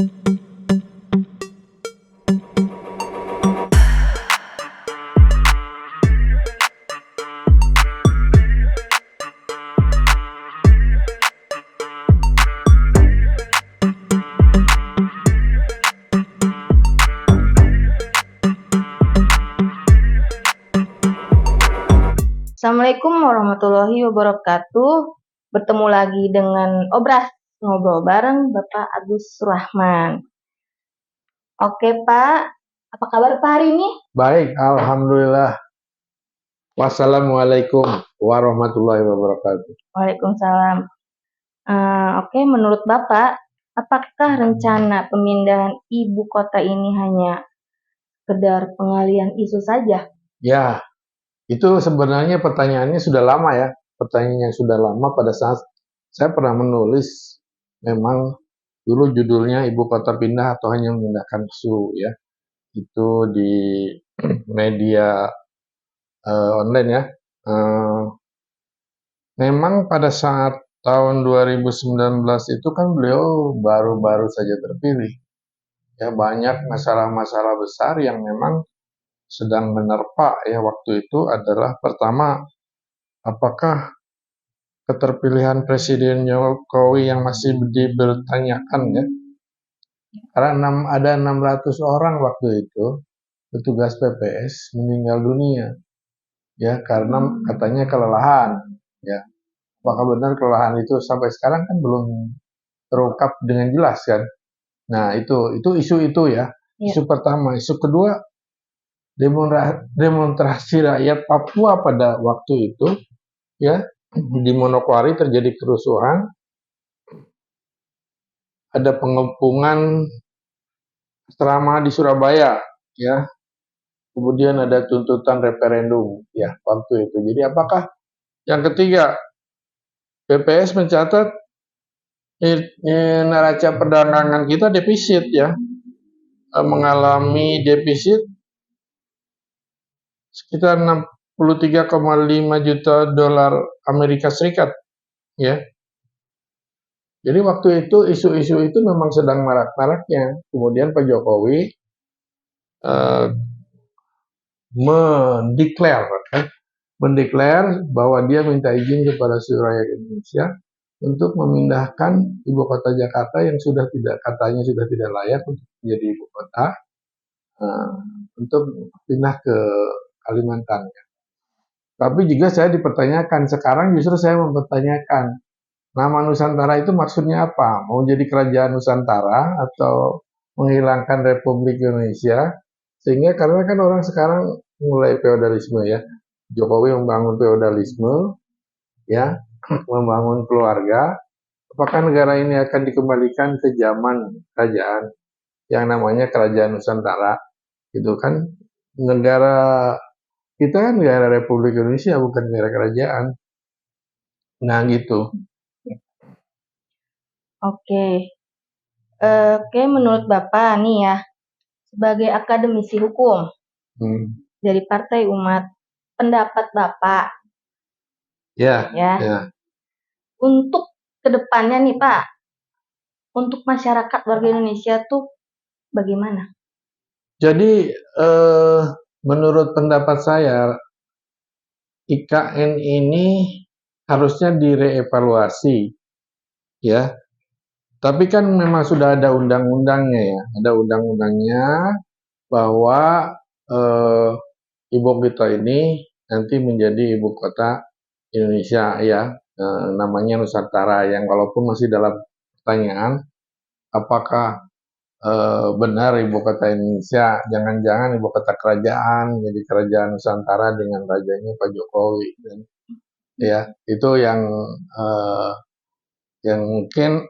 Assalamualaikum warahmatullahi wabarakatuh. Bertemu lagi dengan Obras Ngobrol bareng Bapak Agus Rahman. Oke Pak, apa kabar Pak hari ini? Baik, alhamdulillah. Wassalamualaikum warahmatullahi wabarakatuh. Waalaikumsalam. Oke, menurut Bapak, apakah rencana pemindahan ibu kota ini hanya sekedar pengalihan isu saja? Ya, itu sebenarnya pertanyaannya sudah lama ya. Pertanyaan yang sudah lama pada saat saya pernah menulis, memang dulu judulnya ibu kota pindah atau hanya memindahkan isu ya. Itu di media online ya. Memang pada saat tahun 2019 itu kan beliau baru-baru saja terpilih. Ya, banyak masalah-masalah besar yang memang sedang menerpa ya waktu itu adalah pertama, apakah keterpilihan Presiden Jokowi yang masih dipertanyakan ya, karena ada 600 orang waktu itu petugas PPS meninggal dunia ya karena katanya kelelahan ya. Apakah benar kelelahan itu sampai sekarang kan belum terungkap dengan jelas kan. Nah itu isu itu ya. Isu pertama. Isu kedua, demonstrasi rakyat Papua pada waktu itu ya di Manokwari terjadi kerusuhan, ada pengepungan asrama di Surabaya ya, kemudian ada tuntutan referendum ya waktu itu. Jadi apakah yang ketiga, BPS mencatat neraca perdagangan kita defisit ya, mengalami defisit sekitar 63,5 juta dolar Amerika Serikat ya. Jadi waktu itu isu-isu itu memang sedang marak-maraknya. Kemudian Pak Jokowi mendeklar bahwa dia minta izin kepada seluruh rakyat Indonesia untuk memindahkan ibu kota Jakarta yang katanya sudah tidak layak untuk menjadi ibu kota untuk pindah ke Kalimantan. Tapi juga saya dipertanyakan, sekarang justru saya mempertanyakan, nama Nusantara itu maksudnya apa? Mau jadi kerajaan Nusantara atau menghilangkan Republik Indonesia? Sehingga karena kan orang sekarang mulai feodalisme ya. Jokowi membangun feodalisme ya, membangun keluarga. Apakah negara ini akan dikembalikan ke zaman kerajaan yang namanya kerajaan Nusantara? Itu kan negara kita kan negara Republik Indonesia, bukan negara kerajaan. Nah gitu. Oke, menurut Bapak nih ya, sebagai akademisi hukum dari Partai Umat, pendapat Bapak ya. untuk kedepannya nih Pak, untuk masyarakat warga Indonesia tuh bagaimana? Jadi menurut pendapat saya, IKN ini harusnya direevaluasi ya. Tapi kan memang sudah ada undang-undangnya ya, ada undang-undangnya bahwa ibu kota ini nanti menjadi ibu kota Indonesia ya, namanya Nusantara, yang walaupun masih dalam pertanyaan apakah benar ibu kota Indonesia, jangan-jangan ibu kota kerajaan jadi kerajaan Nusantara dengan rajanya Pak Jokowi kan? Ya itu yang mungkin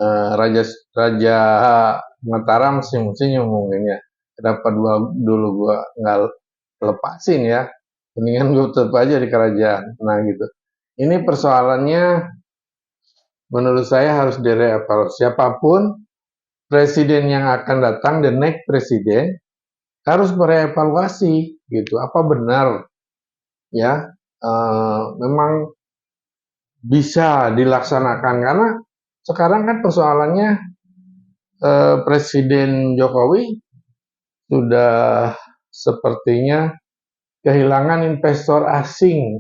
Raja Mataram mesti ngomongin ya, kenapa dulu gua nggak lepasin ya, mendingan gue tetap aja di kerajaan. Nah gitu, ini persoalannya menurut saya harus direevaluasi. Siapapun presiden yang akan datang, the next presiden harus berevaluasi gitu, apa benar ya memang bisa dilaksanakan. Karena sekarang kan persoalannya Presiden Jokowi sudah sepertinya kehilangan investor asing,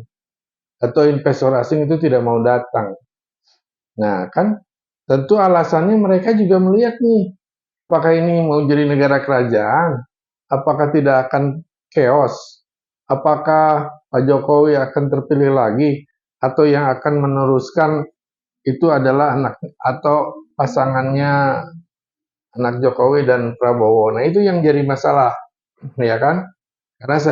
atau investor asing itu tidak mau datang. Nah, kan tentu alasannya mereka juga melihat nih, apakah ini mau jadi negara kerajaan, apakah tidak akan chaos, apakah Pak Jokowi akan terpilih lagi, atau yang akan meneruskan itu adalah anak atau pasangannya anak Jokowi dan Prabowo. Nah, itu yang jadi masalah, ya kan? Karena saya